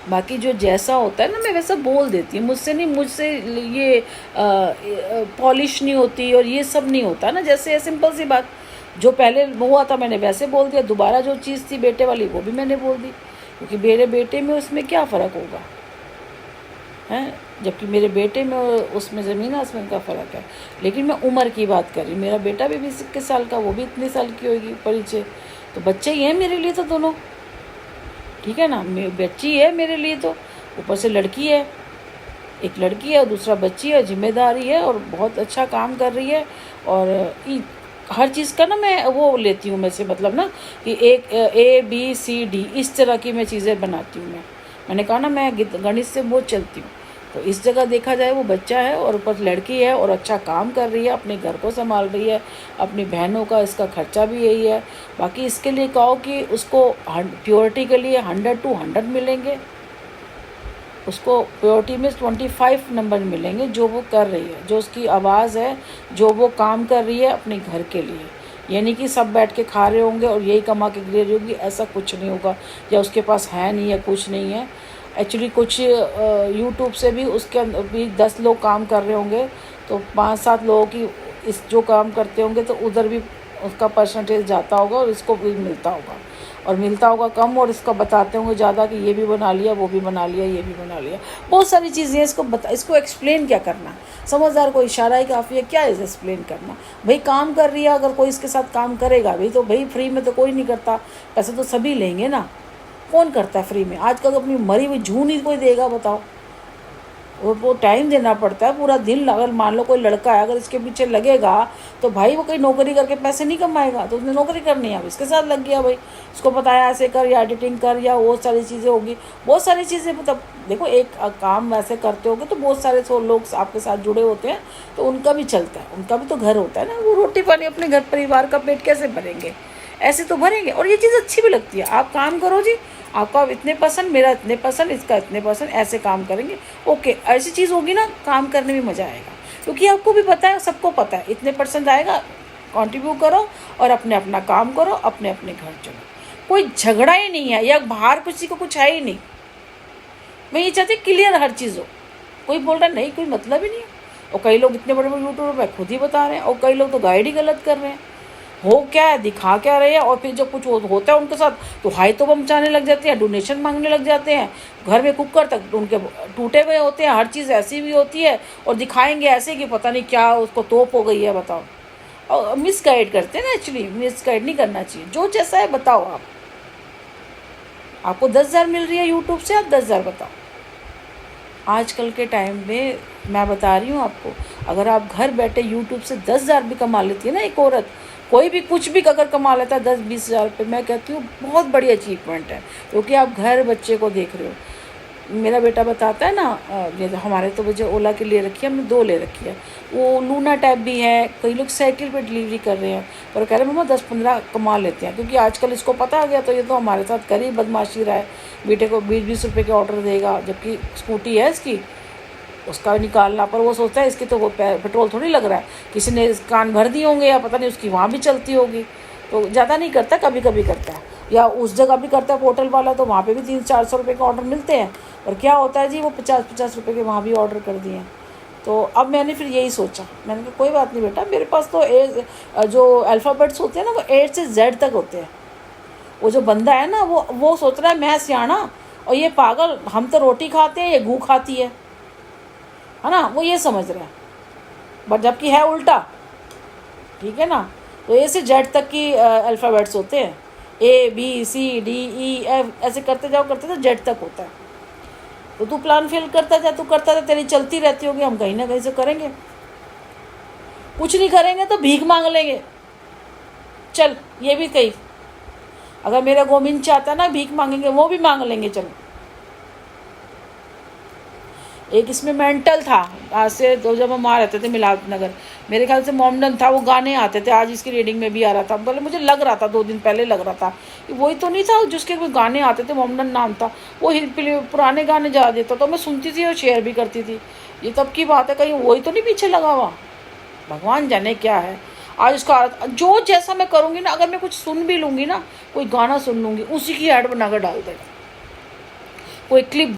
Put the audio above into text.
बाकी जो जैसा होता है ना मैं वैसा बोल देती हूँ, मुझसे ये पॉलिश नहीं होती और ये सब नहीं होता ना। जैसे सिंपल सी बात, जो पहले हुआ था मैंने वैसे बोल दिया, दोबारा जो चीज़ थी बेटे वाली वो भी मैंने बोल दी, क्योंकि मेरे बेटे में उसमें क्या फ़र्क होगा हैं, जबकि मेरे बेटे में उसमें ज़मीन आसमान का फ़र्क है। लेकिन मैं उम्र की बात कर रही हूँ, मेरा बेटा भी 20-21 साल का, वो भी इतने साल की होगी परिचय, तो बच्चे ही हैं मेरे लिए तो दोनों, ठीक है ना। बच्ची है मेरे लिए तो, ऊपर से लड़की है, एक लड़की है और दूसरा बच्ची है, जिम्मेदारी है और बहुत अच्छा काम कर रही है। और हर चीज़ का ना मैं वो लेती हूँ मैं से, मतलब ना कि एक ABCD इस तरह की मैं चीज़ें बनाती हूँ। मैंने कहा ना मैं गणित से बहुत चलती हूँ। तो इस जगह देखा जाए वो बच्चा है और ऊपर लड़की है और अच्छा काम कर रही है, अपने घर को संभाल रही है, अपनी बहनों का इसका खर्चा भी यही है। बाकी इसके लिए कहो कि उसको प्योरिटी के लिए 100 to 100 मिलेंगे, उसको प्योरिटी में 25 नंबर मिलेंगे जो वो कर रही है, जो उसकी आवाज़ है, जो वो काम कर रही है अपने घर के लिए। यानी कि सब बैठ के खा रहे होंगे और यही कमा के दे रही होगी, ऐसा कुछ नहीं होगा, या उसके पास है नहीं है, कुछ नहीं है। एक्चुअली कुछ यूट्यूब से भी उसके अंदर भी 10 लोग काम कर रहे होंगे, तो 5-7 लोगों की इस जो काम करते होंगे तो उधर भी उसका परसेंटेज जाता होगा और इसको भी मिलता होगा, और मिलता होगा कम, और इसका बताते होंगे ज़्यादा कि ये भी बना लिया, वो भी बना लिया, ये भी बना लिया। बहुत सारी चीज़ें इसको एक्सप्लेन क्या करना, समझदार को इशारा ही काफ़ी है, क्या इसे एक्सप्लेन करना। भाई काम कर रही है, अगर कोई इसके साथ काम करेगा भी तो भाई फ्री में तो कोई नहीं करता, पैसे तो सभी लेंगे ना, कौन करता है फ्री में। आजकल अपनी मरी हुई जून ही कोई देगा बताओ, वो टाइम देना पड़ता है पूरा दिन। अगर मान लो कोई लड़का है, अगर इसके पीछे लगेगा तो भाई वो कोई नौकरी करके पैसे नहीं कमाएगा, तो उसने नौकरी करनी है, अब इसके साथ लग गया भाई, उसको बताया ऐसे कर या एडिटिंग कर या वो सारी चीज़ें होगी, बहुत सारी चीज़ें। मतलब देखो एक काम वैसे करते होगे तो बहुत सारे लोग आपके साथ जुड़े होते हैं, तो उनका भी चलता है, उनका भी तो घर होता है ना, वो रोटी पानी अपने घर परिवार का पेट कैसे भरेंगे, ऐसे तो भरेंगे। और ये चीज़ अच्छी भी लगती है, आप काम करो जी, आपका इतने पसंद, मेरा इतने पसंद, इसका इतने पसंद, ऐसे काम करेंगे, ओके, ऐसी चीज़ होगी ना, काम करने में मज़ा आएगा, क्योंकि आपको भी पता है, सबको पता है, इतने परसेंट आएगा, कंट्रीब्यूट करो और अपने अपना काम करो, अपने अपने घर चलो, कोई झगड़ा ही नहीं है, या बाहर किसी को कुछ है ही नहीं। मैं ये चाहती क्लियर हर चीज़ हो, कोई बोल रहा नहीं, कोई मतलब ही नहीं है। और कई लोग इतने बड़े बड़े यूट्यूबर पे खुद ही बता रहे हैं, और कई लोग तो गाइड ही गलत कर रहे हैं, हो क्या है, दिखा क्या रहे हैं, और फिर जब कुछ होता है उनके साथ तो हाई तो बम मचाने लग जाते हैं, डोनेशन मांगने लग जाते हैं, घर में कुकर तक उनके टूटे हुए होते हैं, हर चीज़ ऐसी भी होती है, और दिखाएंगे ऐसे कि पता नहीं क्या उसको तोप हो गई है, बताओ। और मिस गाइड करते हैं ना, एक्चुअली मिस गाइड नहीं करना चाहिए, जो जैसा है बताओ। आपको 10,000 मिल रही है यूट्यूब से, आप 10,000 बताओ। आजकल के टाइम में मैं बता रही हूँ आपको, अगर आप घर बैठे यूट्यूब से 10,000 भी कमा लेती है ना एक औरत, कोई भी कुछ भी अगर कमा लेता है 10-20 हज़ार रुपये, मैं कहती हूँ बहुत बड़ी अचीवमेंट है, क्योंकि आप घर बच्चे को देख रहे हो। मेरा बेटा बताता है ना, हमारे तो मुझे ओला के लिए रखी है, हमने 2 ले रखी है, वो लूना टाइप भी है, कई लोग साइकिल पे डिलीवरी कर रहे हैं, पर कह रहे हैं मम्मा 10-15 कमा लेते हैं, क्योंकि आजकल इसको पता आ गया, तो ये तो हमारे साथ कर ही बदमाशी रहा है, बेटे को 20-20 रुपये के ऑर्डर देगा, जबकि स्कूटी है इसकी, उसका निकालना, पर वो सोचता है इसकी तो वो पेट्रोल थोड़ी लग रहा है, किसी ने कान भर दिए होंगे या पता नहीं उसकी वहाँ भी चलती होगी, तो ज़्यादा नहीं करता, कभी कभी करता है। या उस जगह भी करता है होटल वाला, तो वहाँ पे भी 300-400 रुपये के ऑर्डर मिलते हैं, और क्या होता है जी वो 50-50 रुपये के वहाँ भी ऑर्डर कर दिए हैं। तो अब मैंने फिर यही सोचा, मैंने कहा कोई बात नहीं बेटा, मेरे पास तो जो अल्फ़ाबेट्स होते हैं ना वो A से Z तक होते हैं। वो जो बंदा है ना वो सोच रहा है मैं सियाना और ये पागल, हम तो रोटी खाते हैं, ये घू खाती है ना, वो ये समझ रहा है, बट जबकि है उल्टा, ठीक है ना। तो A से Z तक की अल्फ़ाबेट्स होते हैं, ABCDEF ऐसे करते जाओ तो Z तक होता है। तो तू प्लान फेल करता जा, तू करता जा, तेरी चलती रहती होगी, हम कहीं ना कहीं से करेंगे, कुछ नहीं करेंगे तो भीख मांग लेंगे। चल ये भी कही, अगर मेरा गोविंद चाहता ना भीख मांगेंगे, वो भी मांग लेंगे। चलो, एक इसमें मेंटल था, आज से तो जब हम आ रहते थे मिलाद नगर, मेरे ख्याल से मोमडन था, वो गाने आते थे, आज इसकी रीडिंग में भी आ रहा था, बोले मुझे लग रहा था 2 दिन पहले लग रहा था कि वही तो नहीं था जिसके कोई गाने आते थे, मोमडन नाम था, वो पुराने गाने जा देता, तो मैं सुनती थी और शेयर भी करती थी। ये तब की बात है, कहीं वही तो नहीं पीछे लगा हुआ, भगवान जाने क्या है। आज उसका जो जैसा मैं करूँगी ना, अगर मैं कुछ सुन भी लूँगी ना, कोई गाना सुन लूँगी, उसी की ऐड बनाकर डाल देगा, कोई क्लिप